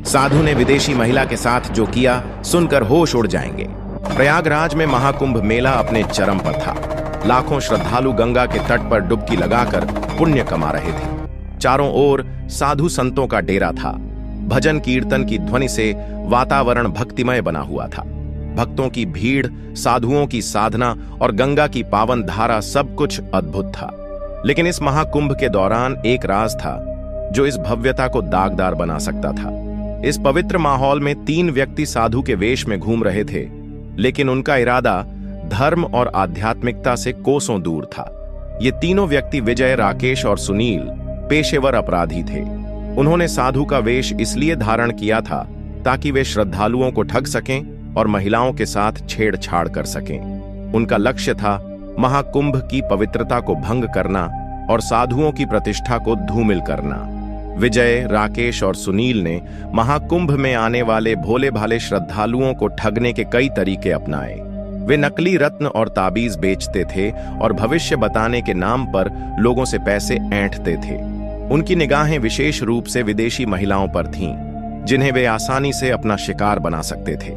साधु ने विदेशी महिला के साथ जो किया सुनकर होश उड़ जाएंगे। प्रयागराज में महाकुंभ मेला अपने चरम पर था। लाखों श्रद्धालु गंगा के तट पर डुबकी लगाकर पुण्य कमा रहे थे। चारों ओर साधु संतों का डेरा था। भजन कीर्तन की ध्वनि से वातावरण भक्तिमय बना हुआ था। भक्तों की भीड़, साधुओं की साधना और गंगा की पावन धारा सब कुछ अद्भुत था। लेकिन इस महाकुंभ के दौरान एक राज था जो इस भव्यता को दागदार बना सकता था। इस पवित्र माहौल में 3 व्यक्ति साधु के वेश में घूम रहे थे, लेकिन उनका इरादा धर्म और आध्यात्मिकता से कोसों दूर था। ये तीनों व्यक्ति विजय, राकेश और सुनील पेशेवर अपराधी थे। उन्होंने साधु का वेश इसलिए धारण किया था ताकि वे श्रद्धालुओं को ठग सकें और महिलाओं के साथ छेड़छाड़ कर सकें। उनका लक्ष्य था महाकुंभ की पवित्रता को भंग करना और साधुओं की प्रतिष्ठा को धूमिल करना। विजय, राकेश और सुनील ने महाकुंभ में आने वाले भोले भाले श्रद्धालुओं को ठगने के कई तरीके अपनाए। वे नकली रत्न और ताबीज बेचते थे और भविष्य बताने के नाम पर लोगों से पैसे ऐंठते थे। उनकी निगाहें विशेष रूप से विदेशी महिलाओं पर थीं, जिन्हें वे आसानी से अपना शिकार बना सकते थे।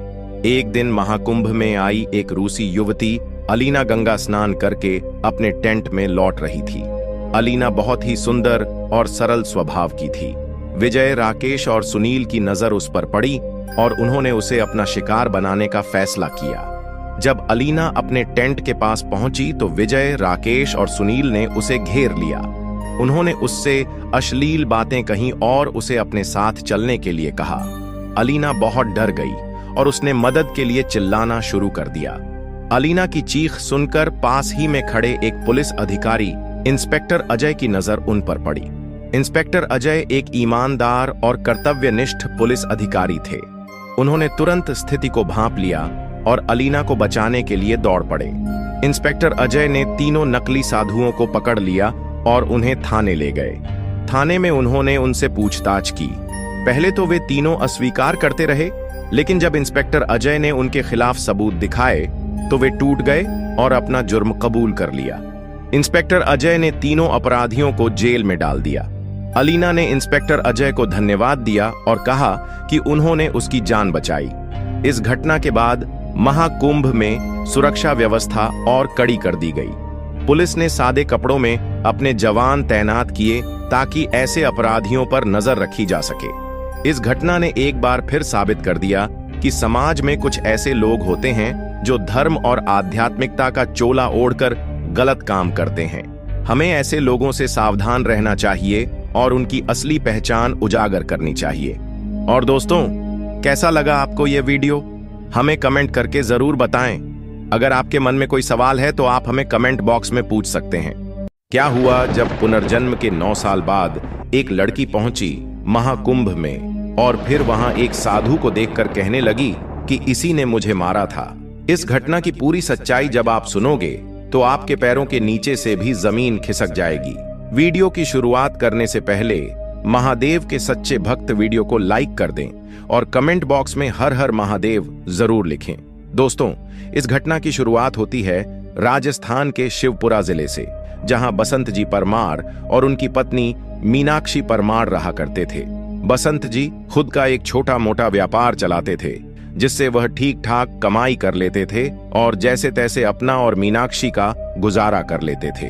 एक दिन महाकुंभ में आई एक रूसी युवती अलीना गंगा स्नान करके अपने टेंट में लौट रही थी। अलीना बहुत ही सुंदर और सरल स्वभाव की थी। विजय, राकेश और सुनील की नजर उस पर पड़ी और उन्होंने उसे अपना शिकार बनाने का फैसला किया। जब अलीना अपने टेंट के पास पहुंची तो विजय, राकेश और सुनील ने उसे घेर लिया। उन्होंने उससे अश्लील बातें कहीं और उसे अपने साथ चलने के लिए कहा। अलीना बहुत डर गई और उसने मदद के लिए चिल्लाना शुरू कर दिया। अलीना की चीख सुनकर पास ही में खड़े एक पुलिस अधिकारी इंस्पेक्टर अजय की नजर उन पर पड़ी। इंस्पेक्टर अजय एक ईमानदार और कर्तव्यनिष्ठ पुलिस अधिकारी थे। उन्होंने तुरंत स्थिति को भांप लिया और अलीना को बचाने के लिए दौड़ पड़े। इंस्पेक्टर अजय ने तीनों नकली साधुओं को पकड़ लिया और उन्हें थाने ले गए। थाने में उन्होंने उनसे पूछताछ की। पहले तो वे तीनों अस्वीकार करते रहे, लेकिन जब इंस्पेक्टर अजय ने उनके खिलाफ सबूत दिखाए तो वे टूट गए और अपना जुर्म कबूल कर लिया। इंस्पेक्टर अजय ने तीनों अपराधियों को जेल में डाल दिया। अलीना ने इंस्पेक्टर अजय को धन्यवाद दिया और कहा कि उन्होंने उसकी जान बचाई। इस घटना के बाद महाकुंभ में सुरक्षा व्यवस्था और कड़ी कर दी गई। पुलिस ने सादे कपड़ों में अपने जवान तैनात किए ताकि ऐसे अपराधियों पर नजर रखी जा सके। इस घटना ने एक बार फिर साबित कर दिया कि समाज में कुछ ऐसे लोग होते हैं जो धर्म और आध्यात्मिकता का चोला ओढ़कर गलत काम करते हैं। हमें ऐसे लोगों से सावधान रहना चाहिए और उनकी असली पहचान उजागर करनी चाहिए। और दोस्तों, कैसा लगा आपको यह वीडियो? हमें कमेंट करके जरूर बताएं। अगर आपके मन में कोई सवाल है तो आप हमें कमेंट बॉक्स में पूछ सकते हैं। क्या हुआ जब पुनर्जन्म के 9 साल बाद एक लड़की पहुंची महाकुंभ में और फिर वहां एक साधु को देखकर कहने लगी कि इसी ने मुझे मारा था। इस घटना की पूरी सच्चाई जब आप सुनोगे तो आपके पैरों के नीचे से भी जमीन खिसक जाएगी। वीडियो की शुरुआत करने से पहले महादेव के सच्चे भक्त वीडियो को लाइक कर दें और कमेंट बॉक्स में हर हर महादेव जरूर लिखें। दोस्तों, इस घटना की शुरुआत होती है राजस्थान के शिवपुरा जिले से, जहां बसंत जी परमार और उनकी पत्नी मीनाक्षी परमार रहा करते थे। बसंत जी खुद का एक छोटा मोटा व्यापार चलाते थे, जिससे वह ठीक ठाक कमाई कर लेते थे और जैसे तैसे अपना और मीनाक्षी का गुजारा कर लेते थे।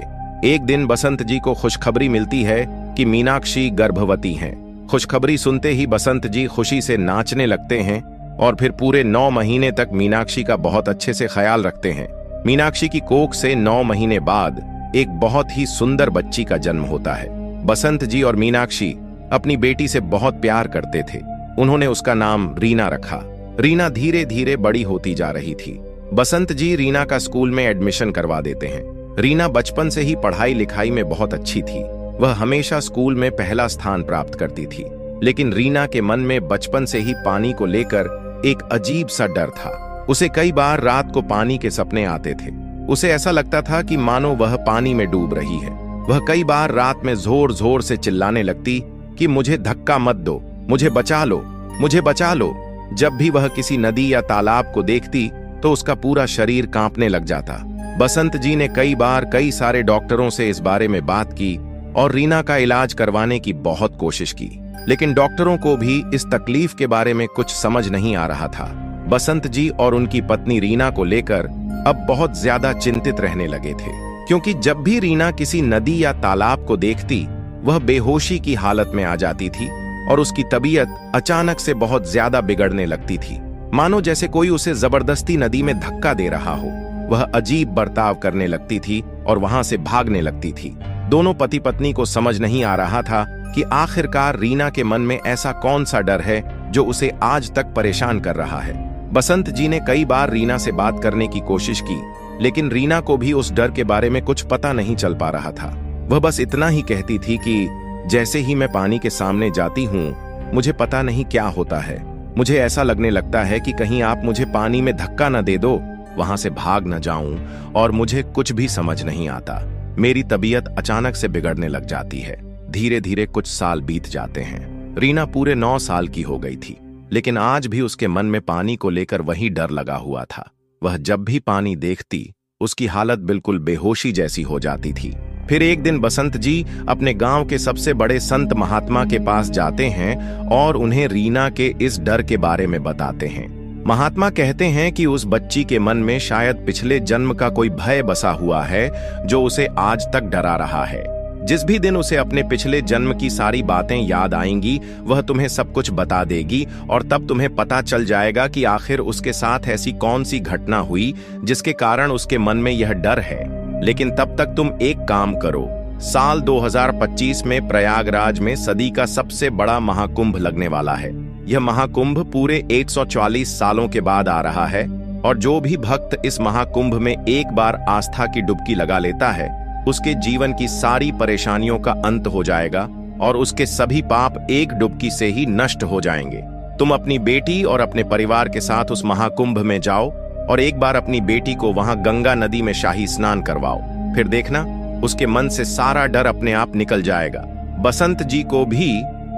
एक दिन बसंत जी को खुशखबरी मिलती है कि मीनाक्षी गर्भवती हैं। खुशखबरी सुनते ही बसंत जी खुशी से नाचने लगते हैं और फिर पूरे 9 महीने तक मीनाक्षी का बहुत अच्छे से ख्याल रखते हैं। मीनाक्षी की कोख से 9 महीने बाद एक बहुत ही सुंदर बच्ची का जन्म होता है। बसंत जी और मीनाक्षी अपनी बेटी से बहुत प्यार करते थे। उन्होंने उसका नाम रीना रखा। रीना धीरे धीरे बड़ी होती जा रही थी। बसंत जी रीना का स्कूल में एडमिशन करवा देते हैं। रीना बचपन से ही पढ़ाई लिखाई में बहुत अच्छी थी। वह हमेशा स्कूल में पहला स्थान प्राप्त करती थी। लेकिन रीना के मन में बचपन से ही पानी को लेकर एक अजीब सा डर था। उसे कई बार रात को पानी के सपने आते थे। उसे ऐसा लगता था कि मानो वह पानी में डूब रही है। वह कई बार रात में जोर जोर से चिल्लाने लगती कि मुझे धक्का मत दो, मुझे बचा लो, मुझे बचा लो। जब भी वह किसी नदी या तालाब को देखती तो उसका पूरा शरीर कांपने लग जाता। बसंत जी ने कई बार कई सारे डॉक्टरों से इस बारे में बात की और रीना का इलाज करवाने की बहुत कोशिश की, लेकिन डॉक्टरों को भी इस तकलीफ के बारे में कुछ समझ नहीं आ रहा था। बसंत जी और उनकी पत्नी रीना को लेकर अब बहुत ज्यादा चिंतित रहने लगे थे, क्योंकि जब भी रीना किसी नदी या तालाब को देखती वह बेहोशी की हालत में आ जाती थी और उसकी तबीयत अचानक से बहुत ज्यादा बिगड़ने लगती थी, मानो जैसे कोई उसे जबरदस्ती नदी में धक्का दे रहा हो। वह अजीब बर्ताव करने लगती थी और वहां से भागने लगती थी। दोनों पति पत्नी को समझ नहीं आ रहा था कि आखिरकार रीना के मन में ऐसा कौन सा डर है जो उसे आज तक परेशान कर रहा है। बसंत जी ने कई बार रीना से बात करने की कोशिश की, लेकिन रीना को भी उस डर के बारे में कुछ पता नहीं चल पा रहा था। वह बस इतना ही कहती थी कि जैसे ही मैं पानी के सामने जाती हूँ मुझे पता नहीं क्या होता है, मुझे ऐसा लगने लगता है कि कहीं आप मुझे पानी में धक्का न दे दो, वहां से भाग न जाऊं, और मुझे कुछ भी समझ नहीं आता। मेरी तबीयत अचानक से बिगड़ने लग जाती है। धीरे धीरे कुछ साल बीत जाते हैं। रीना पूरे 9 साल की हो गई थी, लेकिन आज भी उसके मन में पानी को लेकर वही डर लगा हुआ था। वह जब भी पानी देखती उसकी हालत बिल्कुल बेहोशी जैसी हो जाती थी। फिर एक दिन बसंत जी अपने गांव के सबसे बड़े संत महात्मा के पास जाते हैं और उन्हें रीना के इस डर के बारे में बताते हैं। महात्मा कहते हैं कि उस बच्ची के मन में शायद पिछले जन्म का कोई भय बसा हुआ है जो उसे आज तक डरा रहा है। जिस भी दिन उसे अपने पिछले जन्म की सारी बातें याद आएंगी वह तुम्हें सब कुछ बता देगी और तब तुम्हें पता चल जाएगा कि आखिर उसके साथ ऐसी कौन सी घटना हुई जिसके कारण उसके मन में यह डर है। लेकिन तब तक तुम एक काम करो, साल 2025 में प्रयागराज में सदी का सबसे बड़ा महाकुंभ लगने वाला है। यह महाकुंभ पूरे 140 सालों के बाद आ रहा है और जो भी भक्त इस महाकुंभ में एक बार आस्था की डुबकी लगा लेता है उसके जीवन की सारी परेशानियों का अंत हो जाएगा और उसके सभी पाप एक डुबकी से ही नष्ट हो जाएंगे। तुम अपनी बेटी और अपने परिवार के साथ उस महाकुंभ में जाओ और एक बार अपनी बेटी को वहां गंगा नदी में शाही स्नान करवाओ, फिर देखना उसके मन से सारा डर अपने आप निकल जाएगा। बसंत जी को भी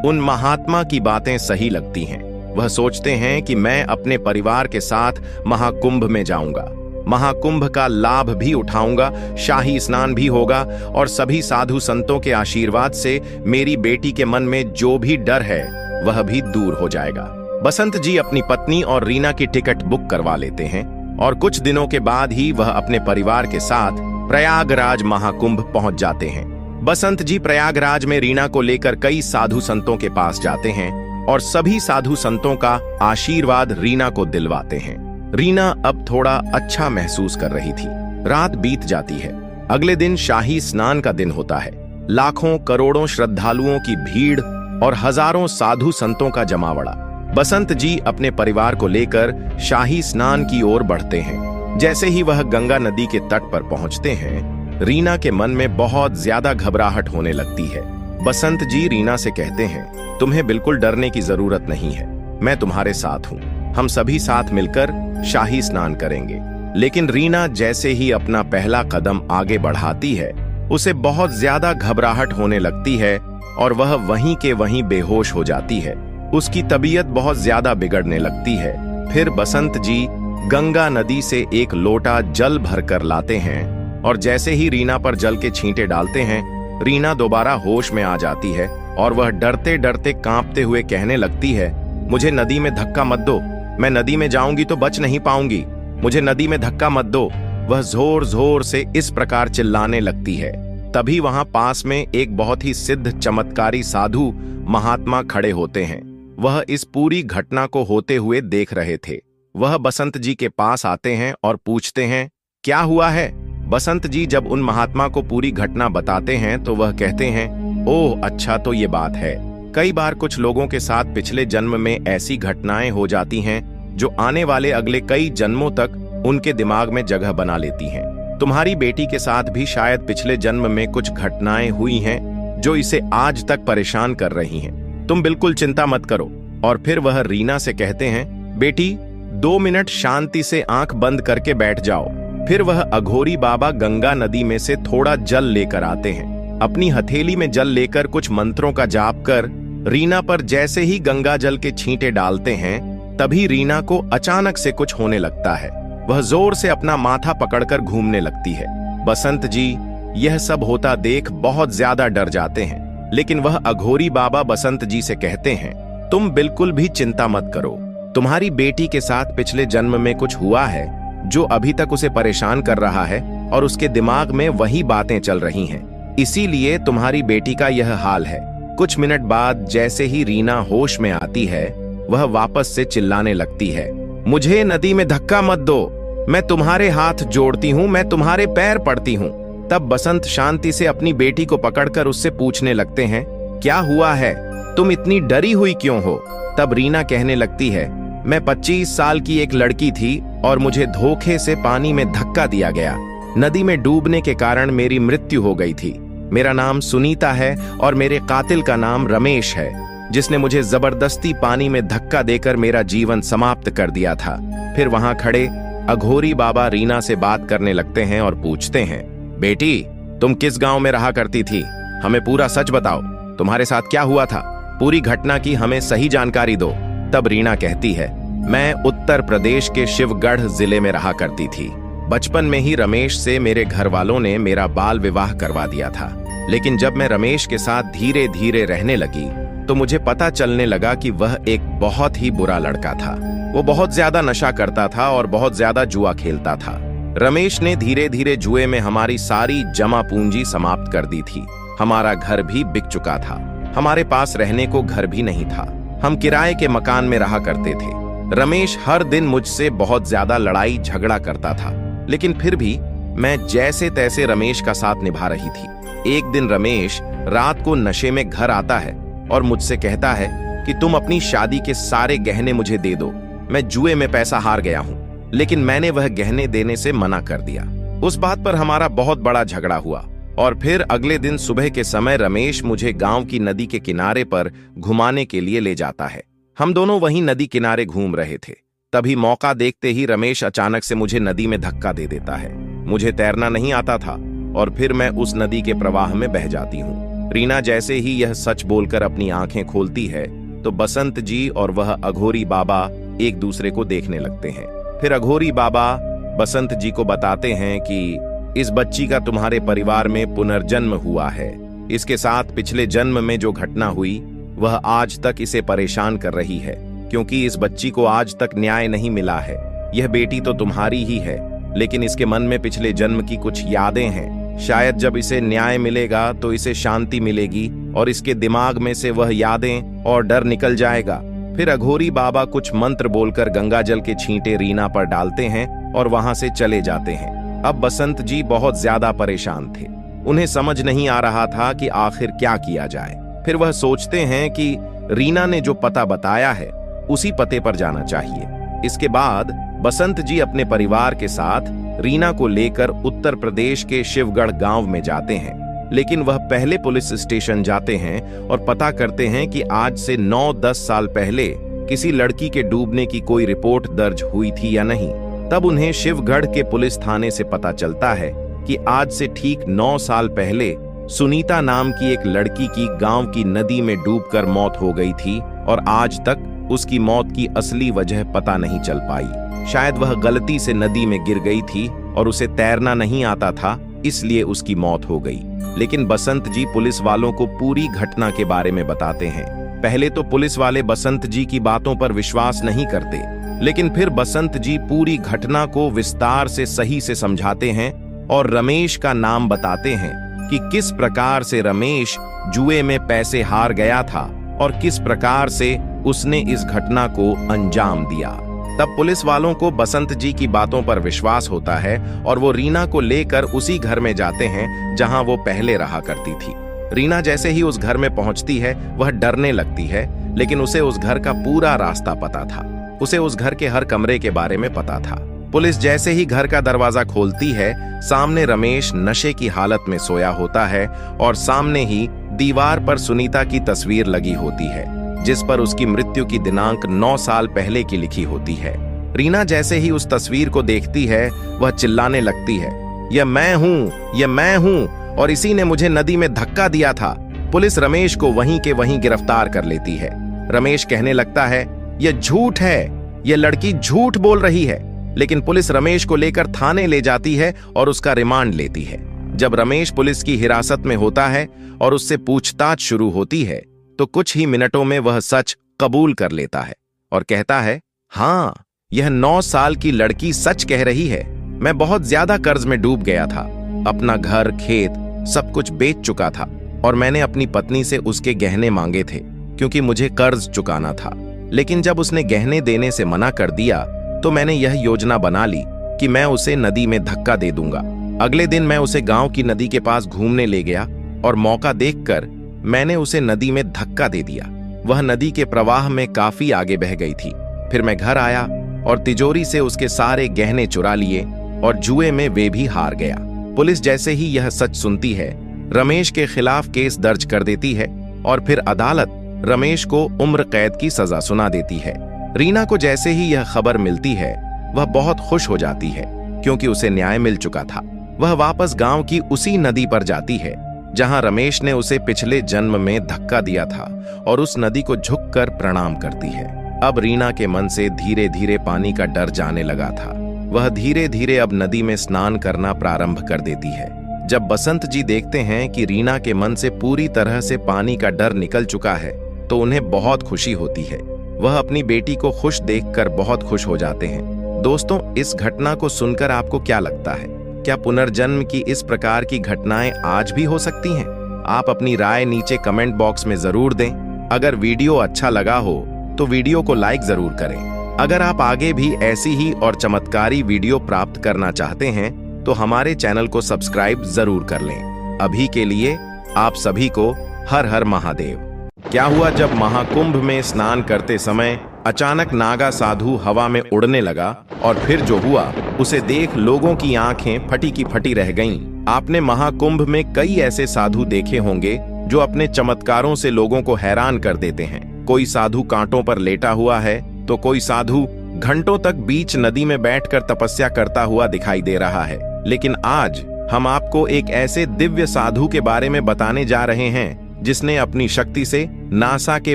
उन महात्मा की बातें सही लगती हैं। वह सोचते हैं कि मैं अपने परिवार के साथ महाकुंभ में जाऊंगा, महाकुंभ का लाभ भी उठाऊंगा, शाही स्नान भी होगा और सभी साधु संतों के आशीर्वाद से मेरी बेटी के मन में जो भी डर है वह भी दूर हो जाएगा। बसंत जी अपनी पत्नी और रीना की टिकट बुक करवा लेते हैं और कुछ दिनों के बाद ही वह अपने परिवार के साथ प्रयागराज महाकुंभ पहुंच जाते हैं। बसंत जी प्रयागराज में रीना को लेकर कई साधु संतों के पास जाते हैं और सभी साधु संतों का आशीर्वाद रीना को दिलवाते हैं। रीना अब थोड़ा अच्छा महसूस कर रही थी। रात बीत जाती है। अगले दिन शाही स्नान का दिन होता है। लाखों करोड़ों श्रद्धालुओं की भीड़ और हजारों साधु संतों का जमावड़ा। बसंत जी अपने परिवार को लेकर शाही स्नान की ओर बढ़ते हैं। जैसे ही वह गंगा नदी के तट पर पहुंचते हैं, रीना के मन में बहुत ज्यादा घबराहट होने लगती है। बसंत जी रीना से कहते हैं, तुम्हें बिल्कुल डरने की जरूरत नहीं है, मैं तुम्हारे साथ हूँ, हम सभी साथ मिलकर शाही स्नान करेंगे। लेकिन रीना जैसे ही अपना पहला कदम आगे बढ़ाती है उसे बहुत ज्यादा घबराहट होने लगती है और वह वहीं के वहीं बेहोश हो जाती है। उसकी तबीयत बहुत ज्यादा बिगड़ने लगती है। फिर बसंत जी गंगा नदी से एक लोटा जल भरकर लाते हैं और जैसे ही रीना पर जल के छींटे डालते हैं, रीना दोबारा होश में आ जाती है और वह डरते डरते कांपते हुए कहने लगती है, मुझे नदी में धक्का मत दो, मैं नदी में जाऊंगी तो बच नहीं पाऊंगी, मुझे नदी में धक्का मत दो। वह जोर जोर से इस प्रकार चिल्लाने लगती है। तभी वहां पास में एक बहुत ही सिद्ध चमत्कारी साधु महात्मा खड़े होते हैं। वह इस पूरी घटना को होते हुए देख रहे थे। वह बसंत जी के पास आते हैं और पूछते हैं, क्या हुआ है? बसंत जी जब उन महात्मा को पूरी घटना बताते हैं तो वह कहते हैं, ओह अच्छा, तो ये बात है। कई बार कुछ लोगों के साथ पिछले जन्म में ऐसी घटनाएं हो जाती हैं जो आने वाले अगले कई जन्मों तक उनके दिमाग में जगह बना लेती हैं। तुम्हारी बेटी के साथ भी शायद पिछले जन्म में कुछ घटनाएं हुई हैं जो इसे आज तक परेशान कर रही हैं। तुम बिल्कुल चिंता मत करो। और फिर वह रीना से कहते हैं, बेटी 2 मिनट शांति से आंख बंद करके बैठ जाओ। फिर वह अघोरी बाबा गंगा नदी में से थोड़ा जल लेकर आते हैं। अपनी हथेली में जल लेकर कुछ मंत्रों का जाप कर रीना पर जैसे ही गंगा जल के छींटे डालते हैं, तभी रीना को अचानक से कुछ होने लगता है। वह जोर से अपना माथा पकड़कर घूमने लगती है। बसंत जी यह सब होता देख बहुत ज्यादा डर जाते हैं। लेकिन वह अघोरी बाबा बसंत जी से कहते हैं, तुम बिल्कुल भी चिंता मत करो। तुम्हारी बेटी के साथ पिछले जन्म में कुछ हुआ है जो अभी तक उसे परेशान कर रहा है और उसके दिमाग में वही बातें चल रही हैं। इसीलिए तुम्हारी बेटी का यह हाल है। कुछ मिनट बाद जैसे ही रीना होश में आती है, वह वापस से चिल्लाने लगती है, मुझे नदी में धक्का मत दो, मैं तुम्हारे हाथ जोड़ती हूँ, मैं तुम्हारे पैर पड़ती हूँ। तब बसंत शांति से अपनी बेटी को पकड़कर उससे पूछने लगते हैं, क्या हुआ है, तुम इतनी डरी हुई क्यों हो? तब रीना कहने लगती है, मैं 25 साल की एक लड़की थी और मुझे धोखे से पानी में धक्का दिया गया। नदी में डूबने के कारण मेरी मृत्यु हो गई थी। मेरा नाम सुनीता है और मेरे कातिल का नाम रमेश है, जिसने मुझे जबरदस्ती पानी में धक्का देकर मेरा जीवन समाप्त कर दिया था। फिर वहां खड़े अघोरी बाबा रीना से बात करने लगते हैं और पूछते हैं, बेटी तुम किस गांव में रहा करती थी? हमें पूरा सच बताओ, तुम्हारे साथ क्या हुआ था? पूरी घटना की हमें सही जानकारी दो। तब रीना कहती है, मैं उत्तर प्रदेश के शिवगढ़ जिले में रहा करती थी। बचपन में ही रमेश से मेरे घर वालों ने मेरा बाल विवाह करवा दिया था, लेकिन जब मैं रमेश के साथ धीरे धीरे रहने लगी तो मुझे पता चलने लगा कि वह एक बहुत ही बुरा लड़का था। वो बहुत ज्यादा नशा करता था और बहुत ज्यादा जुआ खेलता था। रमेश ने धीरे धीरे जुए में हमारी सारी जमा पूंजी समाप्त कर दी थी। हमारा घर भी बिक चुका था। हमारे पास रहने को घर भी नहीं था। हम किराए के मकान में रहा करते थे। रमेश हर दिन मुझसे बहुत ज्यादा लड़ाई झगड़ा करता था, लेकिन फिर भी मैं जैसे तैसे रमेश का साथ निभा रही थी। एक दिन रमेश रात को नशे में घर आता है और मुझसे कहता है कि तुम अपनी शादी के सारे गहने मुझे दे दो, मैं जुए में पैसा हार गया हूं। लेकिन मैंने वह गहने देने से मना कर दिया। उस बात पर हमारा बहुत बड़ा झगड़ा हुआ और फिर अगले दिन सुबह के समय रमेश मुझे गांव की नदी के किनारे पर घुमाने के लिए ले जाता है। हम दोनों वहीं नदी किनारे घूम रहे थे। तभी मौका देखते ही रमेश अचानक से मुझे नदी में धक्का दे देता है। मुझे तैरना नहीं आता था और फिर मैं उस नदी के प्रवाह में बह जाती हूँ। रीना जैसे ही यह सच बोलकर अपनी आंखें खोलती है तो बसंत जी और वह अघोरी बाबा एक दूसरे को देखने लगते हैं। फिर अघोरी बाबा बसंत जी को बताते हैं कि इस बच्ची का तुम्हारे परिवार में पुनर्जन्म हुआ है। इसके साथ पिछले जन्म में जो घटना हुई वह आज तक इसे परेशान कर रही है, क्योंकि इस बच्ची को आज तक न्याय नहीं मिला है। यह बेटी तो तुम्हारी ही है, लेकिन इसके मन में पिछले जन्म की कुछ यादें हैं। शायद जब इसे न्याय मिलेगा तो इसे शांति मिलेगी और इसके दिमाग में से वह यादें और डर निकल जाएगा। फिर अघोरी बाबा कुछ मंत्र बोलकर गंगाजल के छींटे रीना पर डालते हैं और वहां से चले जाते हैं। अब बसंत जी बहुत ज्यादा परेशान थे। उन्हें समझ नहीं आ रहा था कि आखिर क्या किया जाए। फिर वह सोचते हैं कि रीना ने जो पता बताया है उसी पते पर जाना चाहिए। इसके बाद बसंत जी अपने परिवार के साथ रीना को लेकर उत्तर प्रदेश के शिवगढ़ गांव में जाते हैं, लेकिन वह पहले पुलिस स्टेशन जाते हैं और पता करते हैं कि आज से 9-10 साल पहले किसी लड़की के डूबने की कोई रिपोर्ट दर्ज हुई थी या नहीं। तब उन्हें शिवगढ़ के पुलिस थाने से पता चलता है कि आज से ठीक 9 साल पहले सुनीता नाम की एक लड़की की गांव की नदी में डूबकर मौत हो गई थी और आज तक उसकी मौत की असली वजह पता नहीं चल पाई। शायद वह गलती से नदी में गिर गई थी और उसे तैरना नहीं आता था, इसलिए उसकी मौत हो गई। लेकिन बसंत जी पुलिस वालों को पूरी घटना के बारे में बताते हैं। पहले तो पुलिस वाले बसंत जी की बातों पर विश्वास नहीं करते, लेकिन फिर बसंत जी पूरी घटना को विस्तार से सही से समझाते हैं और रमेश का नाम बताते हैं कि किस प्रकार से रमेश जुए में पैसे हार गया था और किस प्रकार से उसने इस घटना को अंजाम दिया। तब पुलिस वालों को बसंत जी की बातों पर विश्वास होता है और वो रीना को लेकर उसी घर में जाते हैं जहां वो पहले रहा करती थी। रीना जैसे ही उस घर में पहुंचती है वह डरने लगती है, लेकिन उसे उस घर का पूरा रास्ता पता था। उसे उस घर के हर कमरे के बारे में पता था। पुलिस जैसे ही घर का दरवाजा खोलती है, सामने रमेश नशे की हालत में सोया होता है और सामने ही दीवार पर सुनीता की तस्वीर लगी होती है, जिस पर उसकी मृत्यु की दिनांक 9 साल पहले की लिखी होती है। रीना जैसे ही उस तस्वीर को देखती है वह चिल्लाने लगती है, यह मैं हूं, यह मैं हूं और इसी ने मुझे नदी में धक्का दिया था। पुलिस रमेश को वहीं के वहीं गिरफ्तार कर लेती है। रमेश कहने लगता है, यह झूठ है, यह लड़की झूठ बोल रही है। लेकिन पुलिस रमेश को लेकर थाने ले जाती है और उसका रिमांड लेती है। जब रमेश पुलिस की हिरासत में होता है और उससे पूछताछ शुरू होती है तो कुछ ही मिनटों में वह सच कबूल कर लेता है और कहता है, हाँ, यह 9 साल की लड़की सच कह रही है। मैं बहुत ज्यादा कर्ज में डूब गया था। अपना घर, खेत सब कुछ बेच चुका था और मैंने अपनी पत्नी से उसके गहने मांगे थे क्योंकि मुझे कर्ज चुकाना था। लेकिन जब उसने गहने देने से मना कर दिया तो मैंने यह योजना बना ली कि मैं उसे नदी में धक्का दे दूंगा। अगले दिन मैं उसे गांव की नदी के पास घूमने ले गया और मौका देखकर मैंने उसे नदी में धक्का दे दिया। वह नदी के प्रवाह में काफी आगे बह गई थी। फिर मैं घर आया और तिजोरी से उसके सारे गहने चुरा लिए और जुए में वे भी हार गया। पुलिस जैसे ही यह सच सुनती है, रमेश के खिलाफ केस दर्ज कर देती है और फिर अदालत रमेश को उम्र कैद की सजा सुना देती है। रीना को जैसे ही यह खबर मिलती है, वह बहुत खुश हो जाती है क्योंकि उसे न्याय मिल चुका था। वह वापस गांव की उसी नदी पर जाती है जहां रमेश ने उसे पिछले जन्म में धक्का दिया था और उस नदी को झुककर प्रणाम करती है। अब रीना के मन से धीरे धीरे पानी का डर जाने लगा था। वह धीरे धीरे अब नदी में स्नान करना प्रारंभ कर देती है। जब बसंत जी देखते हैं कि रीना के मन से पूरी तरह से पानी का डर निकल चुका है तो उन्हें बहुत खुशी होती है। वह अपनी बेटी को खुश देखकर बहुत खुश हो जाते हैं। दोस्तों, इस घटना को सुनकर आपको क्या लगता है? क्या पुनर्जन्म की इस प्रकार की घटनाएं आज भी हो सकती हैं? आप अपनी राय नीचे कमेंट बॉक्स में जरूर दें। अगर वीडियो अच्छा लगा हो तो वीडियो को लाइक जरूर करें। अगर आप आगे भी ऐसी ही और चमत्कारी वीडियो प्राप्त करना चाहते हैं तो हमारे चैनल को सब्सक्राइब जरूर कर लें। अभी के लिए आप सभी को हर हर महादेव। क्या हुआ जब महाकुंभ में स्नान करते समय अचानक नागा साधु हवा में उड़ने लगा और फिर जो हुआ उसे देख लोगों की आंखें फटी की फटी रह गईं। आपने महाकुंभ में कई ऐसे साधु देखे होंगे जो अपने चमत्कारों से लोगों को हैरान कर देते हैं। कोई साधु कांटों पर लेटा हुआ है तो कोई साधु घंटों तक बीच नदी में बैठकर तपस्या करता हुआ दिखाई दे रहा है। लेकिन आज हम आपको एक ऐसे दिव्य साधु के बारे में बताने जा रहे हैं जिसने अपनी शक्ति से नासा के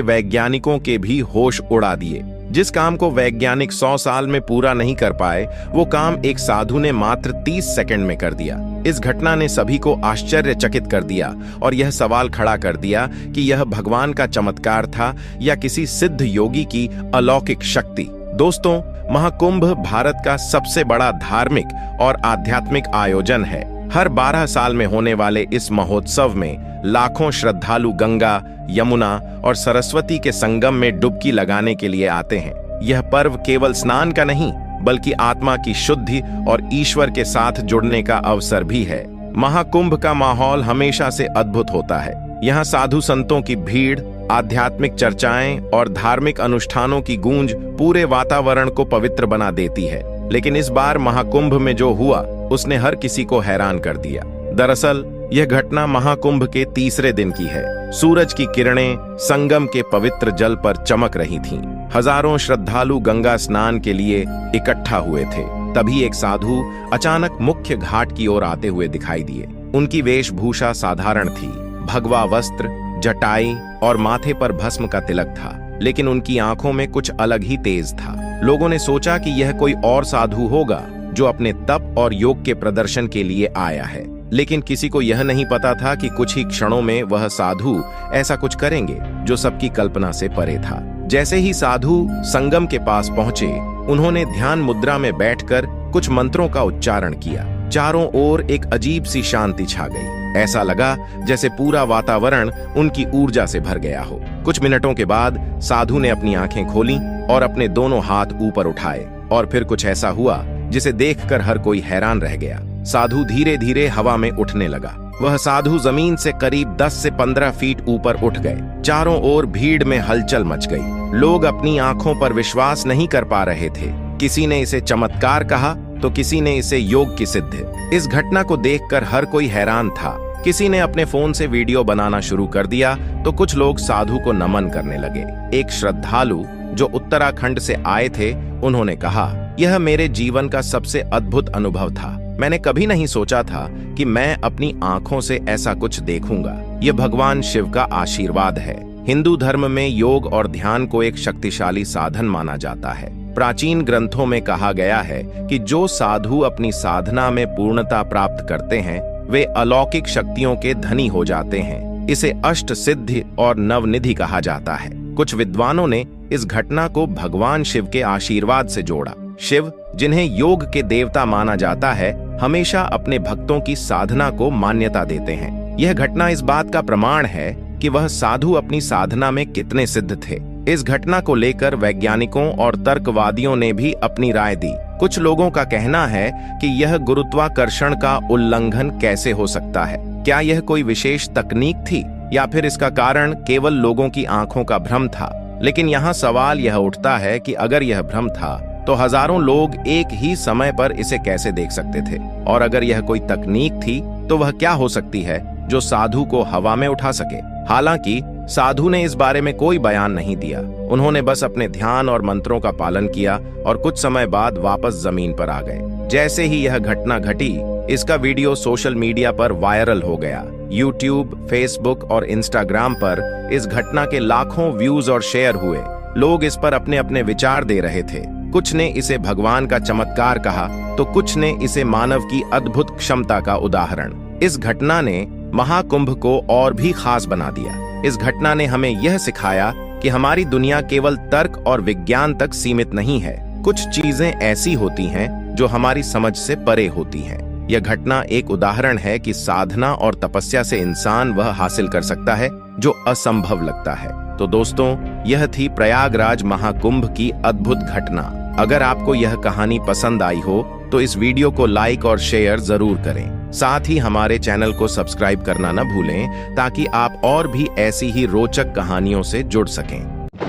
वैज्ञानिकों के भी होश उड़ा दिए। जिस काम को वैज्ञानिक 100 साल में पूरा नहीं कर पाए, वो काम एक साधु ने मात्र 30 सेकंड में कर दिया। इस घटना ने सभी को आश्चर्यचकित कर दिया और यह सवाल खड़ा कर दिया कि यह भगवान का चमत्कार था या किसी सिद्ध योगी की अलौकिक शक्ति। दोस्तों, महाकुंभ भारत का सबसे बड़ा धार्मिक और आध्यात्मिक आयोजन है। हर 12 साल में होने वाले इस महोत्सव में लाखों श्रद्धालु गंगा, यमुना और सरस्वती के संगम में डुबकी लगाने के लिए आते हैं। यह पर्व केवल स्नान का नहीं बल्कि आत्मा की शुद्धि और ईश्वर के साथ जुड़ने का अवसर भी है। महाकुंभ का माहौल हमेशा से अद्भुत होता है। यहाँ साधु संतों की भीड़, आध्यात्मिक चर्चाएं और धार्मिक अनुष्ठानों की गूंज पूरे वातावरण को पवित्र बना देती है। लेकिन इस बार महाकुंभ में जो हुआ उसने हर किसी को हैरान कर दिया। दरअसल यह घटना महाकुंभ के तीसरे दिन की है। सूरज की किरणें संगम के पवित्र जल पर चमक रही थीं। हजारों श्रद्धालु गंगा स्नान के लिए इकट्ठा हुए थे। तभी एक साधु अचानक मुख्य घाट की ओर आते हुए दिखाई दिए। उनकी वेशभूषा साधारण थी। भगवा वस्त्र, जटाई और माथे पर भस्म का तिलक था, लेकिन उनकी आंखों में कुछ अलग ही तेज था। लोगों ने सोचा कि यह कोई और साधु होगा जो अपने तप और योग के प्रदर्शन के लिए आया है। लेकिन किसी को यह नहीं पता था कि कुछ ही क्षणों में वह साधु ऐसा कुछ करेंगे जो सबकी कल्पना से परे था। जैसे ही साधु संगम के पास पहुंचे, उन्होंने ध्यान मुद्रा में बैठकर कुछ मंत्रों का उच्चारण किया। चारों ओर एक अजीब सी शांति छा गई। ऐसा लगा जैसे पूरा वातावरण उनकी ऊर्जा से भर गया हो। कुछ मिनटों के बाद साधु ने अपनी आंखें खोलीं और अपने दोनों हाथ ऊपर उठाए और फिर कुछ ऐसा हुआ जिसे देखकर हर कोई हैरान रह गया। साधु धीरे धीरे हवा में उठने लगा। वह साधु जमीन से करीब 10 से 15 फीट ऊपर उठ गए। चारों ओर भीड़ में हलचल मच गई। लोग अपनी आंखों पर विश्वास नहीं कर पा रहे थे। किसी ने इसे चमत्कार कहा तो किसी ने इसे योग की सिद्धि। इस घटना को देखकर हर कोई हैरान था। किसी ने अपने फोन से वीडियो बनाना शुरू कर दिया तो कुछ लोग साधु को नमन करने लगे। एक श्रद्धालु जो उत्तराखंड से आए थे, उन्होंने कहा, यह मेरे जीवन का सबसे अद्भुत अनुभव था। मैंने कभी नहीं सोचा था कि मैं अपनी आंखों से ऐसा कुछ देखूंगा। यह भगवान शिव का आशीर्वाद है। हिंदू धर्म में योग और ध्यान को एक शक्तिशाली साधन माना जाता है। प्राचीन ग्रंथों में कहा गया है कि जो साधु अपनी साधना में पूर्णता प्राप्त करते हैं वे अलौकिक शक्तियों के धनी हो जाते हैं। इसे अष्ट सिद्धि और नवनिधि कहा जाता है। कुछ विद्वानों ने इस घटना को भगवान शिव के आशीर्वाद से जोड़ा। शिव, जिन्हें योग के देवता माना जाता है, हमेशा अपने भक्तों की साधना को मान्यता देते हैं। यह घटना इस बात का प्रमाण है कि वह साधु अपनी साधना में कितने सिद्ध थे। इस घटना को लेकर वैज्ञानिकों और तर्कवादियों ने भी अपनी राय दी। कुछ लोगों का कहना है कि यह गुरुत्वाकर्षण का उल्लंघन कैसे हो सकता है। क्या यह कोई विशेष तकनीक थी या फिर इसका कारण केवल लोगों की आंखों का भ्रम था? लेकिन यहाँ सवाल यह उठता है कि अगर यह भ्रम था तो हजारों लोग एक ही समय पर इसे कैसे देख सकते थे? और अगर यह कोई तकनीक थी तो वह क्या हो सकती है जो साधु को हवा में उठा सके? हालांकि साधु ने इस बारे में कोई बयान नहीं दिया। उन्होंने बस अपने ध्यान और मंत्रों का पालन किया और कुछ समय बाद वापस जमीन पर आ गए। जैसे ही यह घटना घटी, इसका वीडियो सोशल मीडिया पर वायरल हो गया। यूट्यूब, फेसबुक और इंस्टाग्राम पर इस घटना के लाखों व्यूज और शेयर हुए। लोग इस पर अपने अपने विचार दे रहे थे। कुछ ने इसे भगवान का चमत्कार कहा तो कुछ ने इसे मानव की अद्भुत क्षमता का उदाहरण। इस घटना ने महाकुंभ को और भी खास बना दिया। इस घटना ने हमें यह सिखाया कि हमारी दुनिया केवल तर्क और विज्ञान तक सीमित नहीं है। कुछ चीजें ऐसी होती हैं जो हमारी समझ से परे होती हैं। यह घटना एक उदाहरण है कि साधना और तपस्या से इंसान वह हासिल कर सकता है जो असंभव लगता है। तो दोस्तों, यह थी प्रयागराज महाकुंभ की अद्भुत घटना। अगर आपको यह कहानी पसंद आई हो तो इस वीडियो को लाइक और शेयर जरूर करें। साथ ही हमारे चैनल को सब्सक्राइब करना न भूलें ताकि आप और भी ऐसी ही रोचक कहानियों से जुड़ सकें।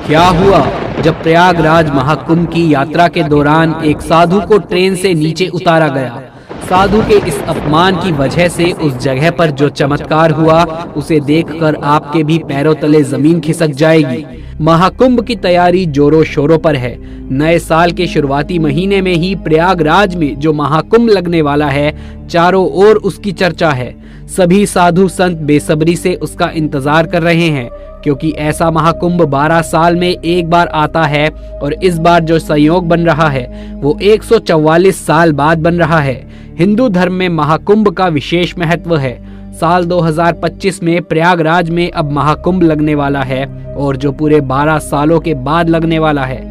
क्या हुआ जब प्रयागराज महाकुंभ की यात्रा के दौरान एक साधु को ट्रेन से नीचे उतारा गया? साधु के इस अपमान की वजह से उस जगह पर जो चमत्कार हुआ उसे देखकर आपके भी पैरों तले जमीन खिसक जाएगी। महाकुंभ की तैयारी जोरों शोरों पर है। नए साल के शुरुआती महीने में ही प्रयागराज में जो महाकुंभ लगने वाला है, चारों ओर उसकी चर्चा है। सभी साधु संत बेसब्री से उसका इंतजार कर रहे हैं, क्योंकि ऐसा महाकुंभ 12 साल में एक बार आता है और इस बार जो संयोग बन रहा है वो 144 साल बाद बन रहा है। हिंदू धर्म में महाकुंभ का विशेष महत्व है। साल 2025 में प्रयागराज में अब महाकुंभ लगने वाला है और जो पूरे 12 सालों के बाद लगने वाला है।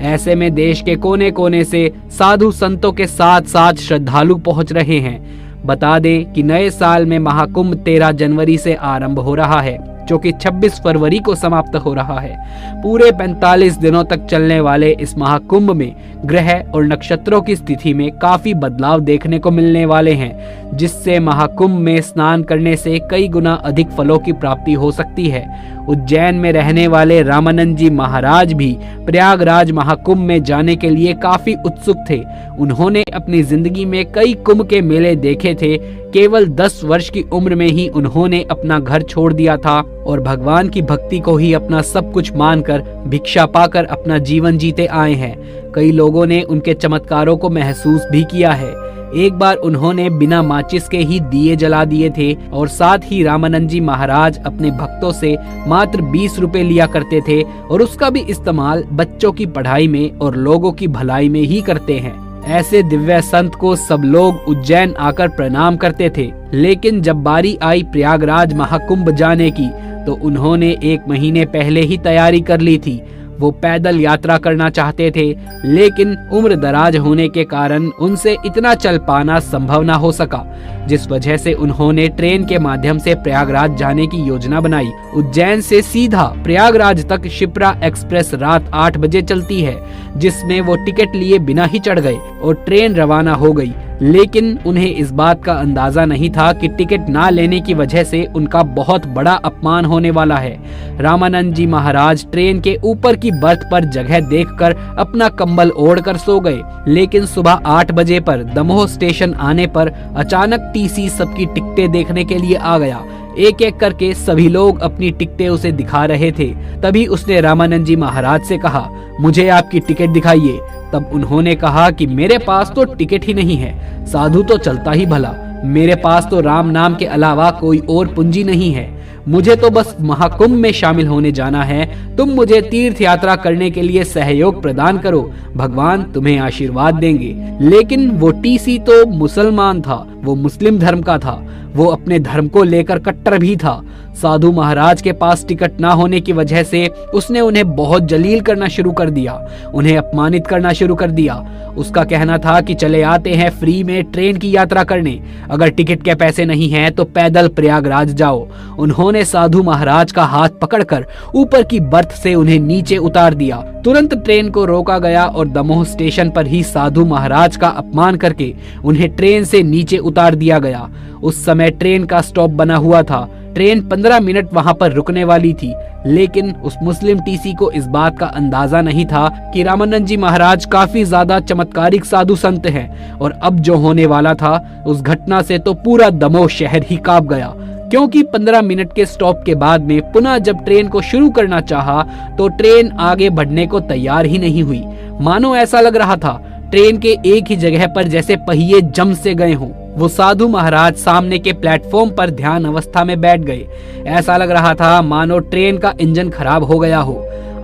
ऐसे में देश के कोने कोने से साधु संतों के साथ साथ श्रद्धालु पहुंच रहे हैं। बता दें कि नए साल में महाकुंभ 13 जनवरी से आरंभ हो रहा है, जो कि 26 फरवरी को समाप्त हो रहा है। पूरे 45 दिनों तक चलने वाले इस महाकुंभ में ग्रह और नक्षत्रों की स्थिति में काफी बदलाव देखने को मिलने वाले हैं, जिससे महाकुंभ में स्नान करने से कई गुना अधिक फलों की प्राप्ति हो सकती है। उज्जैन में रहने वाले रामानंद जी महाराज भी प्रयागराज महाकुंभ में जाने के लिए काफी उत्सुक थे। उन्होंने अपनी जिंदगी में कई कुंभ के मेले देखे थे। केवल 10 वर्ष की उम्र में ही उन्होंने अपना घर छोड़ दिया था और भगवान की भक्ति को ही अपना सब कुछ मानकर भिक्षा पाकर अपना जीवन जीते आए हैं। कई लोगों ने उनके चमत्कारों को महसूस भी किया है। एक बार उन्होंने बिना माचिस के ही दिए जला दिए थे और साथ ही रामानंद जी महाराज अपने भक्तों से मात्र 20 रुपए लिया करते थे और उसका भी इस्तेमाल बच्चों की पढ़ाई में और लोगों की भलाई में ही करते हैं। ऐसे दिव्य संत को सब लोग उज्जैन आकर प्रणाम करते थे। लेकिन जब बारी आई प्रयागराज महाकुंभ जाने की तो उन्होंने 1 महीने पहले ही तैयारी कर ली थी। वो पैदल यात्रा करना चाहते थे, लेकिन उम्र दराज होने के कारण उनसे इतना चल पाना संभव ना हो सका, जिस वजह से उन्होंने ट्रेन के माध्यम से प्रयागराज जाने की योजना बनाई। उज्जैन से सीधा प्रयागराज तक शिप्रा एक्सप्रेस रात 8 बजे चलती है, जिसमें वो टिकट लिए बिना ही चढ़ गए और ट्रेन रवाना हो गई। लेकिन उन्हें इस बात का अंदाजा नहीं था कि टिकट ना लेने की वजह से उनका बहुत बड़ा अपमान होने वाला है। रामानंद जी महाराज ट्रेन के ऊपर की बर्थ पर जगह देखकर अपना कंबल ओढ़कर सो गए। लेकिन सुबह 8 बजे पर दमोह स्टेशन आने पर अचानक टीसी सबकी टिकटें देखने के लिए आ गया। एक एक करके सभी लोग अपनी टिकटें उसे दिखा रहे थे। तभी उसने रामानंद जी महाराज से कहा, मुझे आपकी टिकट दिखाइए। तब उन्होंने कहा कि मेरे पास तो टिकट ही नहीं है, साधु तो चलता ही भला, मेरे पास तो राम नाम के अलावा कोई और पूंजी नहीं है, मुझे तो बस महाकुंभ में शामिल होने जाना है। तुम मुझे तीर्थ यात्रा करने के लिए सहयोग प्रदान करो, भगवान तुम्हें आशीर्वाद देंगे। लेकिन वो टीसी तो मुसलमान था, वो मुस्लिम धर्म का था। वो अपने धर्म को लेकर कट्टर भी था। साधु महाराज के पास टिकट ना होने की वजह से उसने उन्हें बहुत जलील करना शुरू कर दिया, उन्हें अपमानित करना शुरू कर दिया। उसका कहना था कि चले आते हैं फ्री में ट्रेन की यात्रा करने, अगर टिकट के पैसे नहीं हैं तो पैदल प्रयागराज जाओ। उन्होंने साधु महाराज का हाथ पकड़कर ऊपर की बर्थ से उन्हें नीचे उतार दिया। तुरंत ट्रेन को रोका गया और दमोह स्टेशन पर ही साधु महाराज का अपमान करके उन्हें ट्रेन से नीचे उतार दिया गया। उस समय ट्रेन का स्टॉप बना हुआ था। ट्रेन 15 मिनट वहां पर रुकने वाली थी, लेकिन उस मुस्लिम टीसी को इस बात का अंदाजा नहीं था कि रामानंद जी महाराज काफी ज्यादा चमत्कारिक साधु संत हैं और अब जो होने वाला था उस घटना से तो पूरा दमोह शहर ही कांप गया। क्योंकि 15 मिनट के स्टॉप के बाद में पुनः जब ट्रेन को शुरू करना चाहा तो ट्रेन आगे बढ़ने को तैयार ही नहीं हुई। मानो ऐसा लग रहा था ट्रेन के एक ही जगह पर जैसे पहिए जम से गए हों। वो साधु महाराज सामने के प्लेटफॉर्म पर ध्यान अवस्था में बैठ गए। ऐसा लग रहा था मानो ट्रेन का इंजन खराब हो गया हो।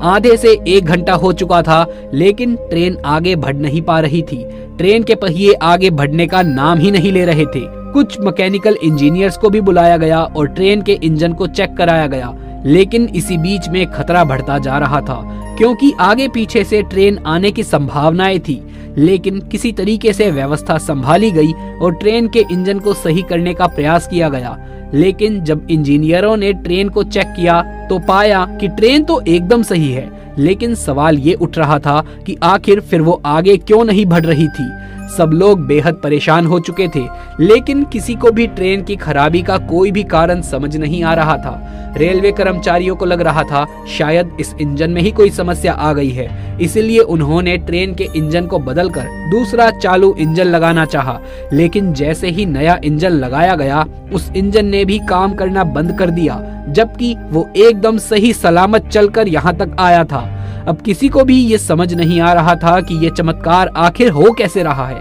आधे से 1 घंटा हो चुका था, लेकिन ट्रेन आगे बढ़ नहीं पा रही थी। ट्रेन के पहिए आगे बढ़ने का नाम ही नहीं ले रहे थे। कुछ मैकेनिकल इंजीनियर्स को भी बुलाया गया और ट्रेन के इंजन को चेक कराया गया, लेकिन इसी बीच में खतरा बढ़ता जा रहा था, क्योंकि आगे पीछे से ट्रेन आने की संभावनाएं थी। लेकिन किसी तरीके से व्यवस्था संभाली गई और ट्रेन के इंजन को सही करने का प्रयास किया गया। लेकिन जब इंजीनियरों ने ट्रेन को चेक किया तो पाया कि ट्रेन तो एकदम सही है, लेकिन सवाल ये उठ रहा था कि आखिर फिर वो आगे क्यों नहीं बढ़ रही थी। सब लोग बेहद परेशान हो चुके थे, लेकिन किसी को भी ट्रेन की खराबी का कोई भी कारण समझ नहीं आ रहा था। रेलवे कर्मचारियों को लग रहा था शायद इस इंजन में ही कोई समस्या आ गई है, इसलिए उन्होंने ट्रेन के इंजन को बदलकर दूसरा चालू इंजन लगाना चाहा। लेकिन जैसे ही नया इंजन लगाया गया, उस इंजन ने भी काम करना बंद कर दिया, जबकि वो एकदम सही सलामत चलकर यहाँ तक आया था। अब किसी को भी ये समझ नहीं आ रहा था कि ये चमत्कार आखिर हो कैसे रहा है।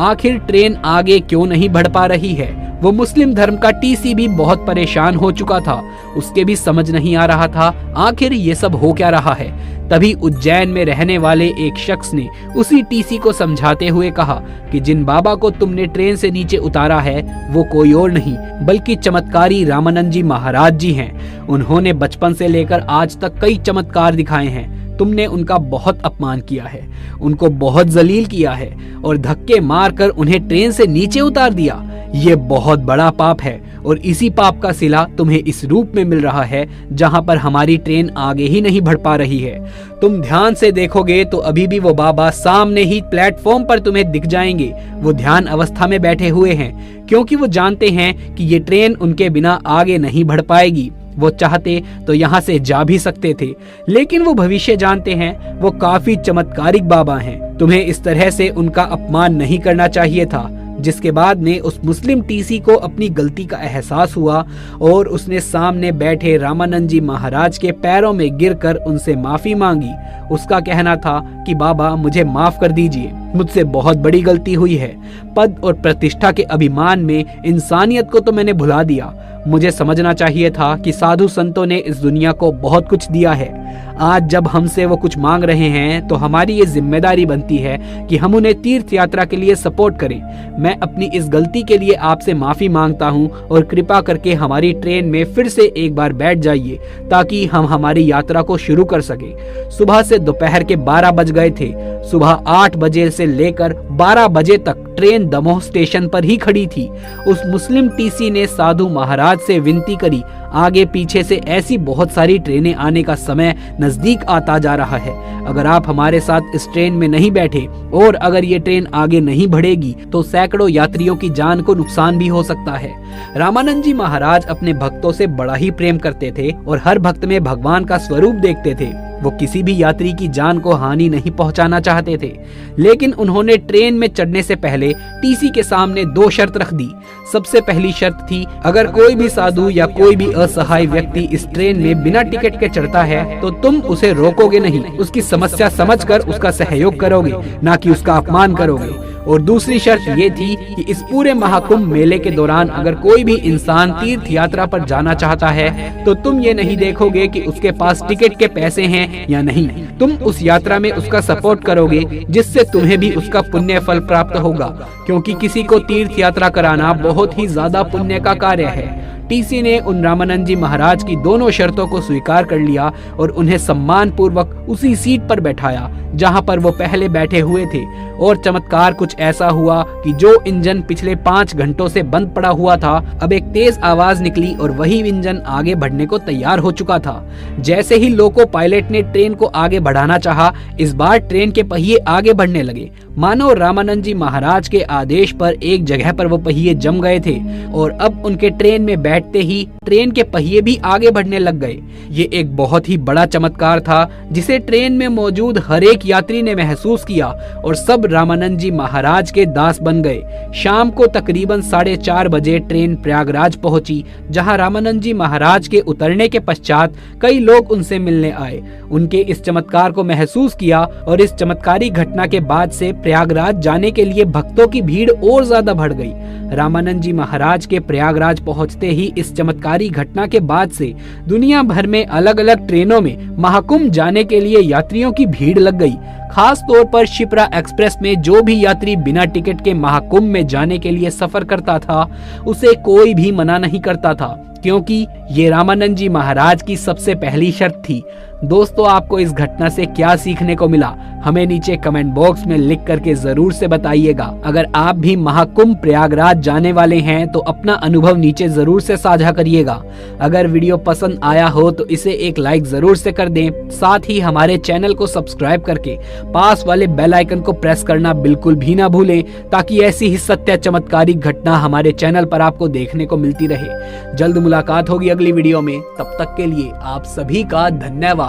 आखिर ट्रेन आगे क्यों नहीं बढ़ पा रही है। वो मुस्लिम धर्म का टीसी भी बहुत परेशान हो चुका था, उसके भी समझ नहीं आ रहा था आखिर ये सब हो क्या रहा है। तभी उज्जैन में रहने वाले एक शख्स ने उसी टीसी को समझाते हुए कहा कि जिन बाबा को तुमने ट्रेन से नीचे उतारा है वो कोई और नहीं बल्कि चमत्कारी रामानंद जी महाराज जी हैं। उन्होंने बचपन से लेकर आज तक कई चमत्कार दिखाए हैं। तुमने उनका बहुत अपमान किया है, उनको बहुत जलील किया है और धक्के मारकर उन्हें ट्रेन से नीचे उतार दिया। ये बहुत बड़ा पाप है और इसी पाप का सिला तुम्हें इस रूप में मिल रहा है जहां पर हमारी ट्रेन आगे ही नहीं बढ़ पा रही है। तुम ध्यान से देखोगे तो अभी भी वो बाबा सामने ही प्लेटफॉर्म पर तुम्हें दिख जाएंगे। वो ध्यान अवस्था में बैठे हुए हैं, क्योंकि वो जानते हैं कि ये ट्रेन उनके बिना आगे नहीं बढ़ पाएगी। वो चाहते तो यहाँ से जा भी सकते थे, लेकिन वो भविष्य जानते हैं। वो काफी चमत्कारिक बाबा हैं। तुम्हें इस तरह से उनका अपमान नहीं करना चाहिए था। जिसके बाद में उस मुस्लिम टीसी को अपनी गलती का एहसास हुआ और उसने सामने बैठे रामानंद जी महाराज के पैरों में गिरकर उनसे माफी मांगी। उसका कहना था कि बाबा मुझे माफ कर दीजिए, मुझसे बहुत बड़ी गलती हुई है। पद और प्रतिष्ठा के अभिमान में इंसानियत को तो मैंने भुला दिया। मुझे समझना चाहिए था कि साधु संतों ने इस दुनिया को बहुत कुछ दिया है। आज जब हमसे वो कुछ मांग रहे हैं तो हमारी ये जिम्मेदारी बनती है कि हम उन्हें तीर्थ यात्रा के लिए सपोर्ट करें। मैं अपनी इस गलती के लिए आपसे माफी मांगता हूं और कृपा करके हमारी ट्रेन में फिर से एक बार बैठ जाइए ताकि हम हमारी यात्रा को शुरू कर सके। सुबह से दोपहर के 12 बज गए थे। सुबह 8 बजे से लेकर 12 बजे तक ट्रेन दमोह स्टेशन पर ही खड़ी थी। उस मुस्लिम टीसी ने साधु महाराज से विनती करी, आगे पीछे से ऐसी बहुत सारी ट्रेनें आने का समय नजदीक आता जा रहा है। अगर आप हमारे साथ इस ट्रेन में नहीं बैठे और अगर ये ट्रेन आगे नहीं बढ़ेगी तो सैकड़ों यात्रियों की जान को नुकसान भी हो सकता है। रामानंद जी महाराज अपने भक्तों से बड़ा ही प्रेम करते थे और हर भक्त में भगवान का स्वरूप देखते थे। वो किसी भी यात्री की जान को हानि नहीं पहुंचाना चाहते थे, लेकिन उन्होंने ट्रेन में चढ़ने से पहले टीसी के सामने 2 शर्त रख दी। सबसे पहली शर्त थी, अगर कोई भी साधु या कोई भी असहाय व्यक्ति इस ट्रेन में बिना टिकट के चढ़ता है तो तुम उसे रोकोगे नहीं, उसकी समस्या समझकर उसका सहयोग करोगे, ना कि उसका अपमान करोगे। और दूसरी शर्त ये थी कि इस पूरे महाकुंभ मेले के दौरान अगर कोई भी इंसान तीर्थ यात्रा पर जाना चाहता है तो तुम ये नहीं देखोगे कि उसके पास टिकट के पैसे हैं हैं या नहीं। तुम उस यात्रा में उसका सपोर्ट करोगे, जिससे तुम्हें भी उसका पुण्य फल प्राप्त होगा, क्योंकि किसी को तीर्थ यात्रा कराना बहुत ही ज्यादा पुण्य का कार्य है। टीसी ने उन रामानंद जी महाराज की दोनों शर्तों को स्वीकार कर लिया और उन्हें सम्मान पूर्वक उसी सीट पर बैठाया जहां पर वो पहले बैठे हुए थे। और चमत्कार कुछ ऐसा हुआ कि जो इंजन पिछले 5 घंटों से बंद पड़ा हुआ था, अब एक तेज आवाज निकली और वही इंजन आगे बढ़ने को तैयार हो चुका था। जैसे ही लोको पायलट ने ट्रेन को आगे बढ़ाना चाहा, इस बार ट्रेन के पहिए आगे बढ़ने लगे, मानो रामानंद जी महाराज के आदेश पर एक जगह पर वो पहिए जम गए थे और अब उनके ट्रेन में बैठते ही ट्रेन के पहिए भी आगे बढ़ने लग गए। ये एक बहुत ही बड़ा चमत्कार था जिसे ट्रेन में मौजूद हर एक यात्री ने महसूस किया और सब रामानंद जी महाराज के दास बन गए। शाम को तकरीबन 4:30 बजे ट्रेन प्रयागराज पहुंची, जहां रामानंद जी महाराज के उतरने के पश्चात कई लोग उनसे मिलने आए, उनके इस चमत्कार को महसूस किया और इस चमत्कारी घटना के बाद से प्रयागराज जाने के लिए भक्तों की भीड़ और ज्यादा बढ़ गई। रामानंद जी महाराज के प्रयागराज पहुंचते ही इस चमत्कारी घटना के बाद से दुनिया भर में अलग अलग ट्रेनों में महाकुंभ जाने के लिए यात्रियों की भीड़ लग गई। खास तौर पर शिप्रा एक्सप्रेस में जो भी यात्री बिना टिकट के महाकुंभ में जाने के लिए सफर करता था, उसे कोई भी मना नहीं करता था, क्योंकि ये रामानंद जी महाराज की सबसे पहली शर्त थी। दोस्तों, आपको इस घटना से क्या सीखने को मिला, हमें नीचे कमेंट बॉक्स में लिख करके जरूर से बताइएगा। अगर आप भी महाकुंभ प्रयागराज जाने वाले हैं तो अपना अनुभव नीचे जरूर से साझा करिएगा। अगर वीडियो पसंद आया हो तो इसे एक लाइक जरूर से कर दें, साथ ही हमारे चैनल को सब्सक्राइब करके पास वाले बेल आइकन को प्रेस करना बिल्कुल भी ना भूलें, ताकि ऐसी ही सत्य चमत्कारिक घटना हमारे चैनल पर आपको देखने को मिलती रहे। जल्द मुलाकात होगी अगली वीडियो में, तब तक के लिए आप सभी का धन्यवाद।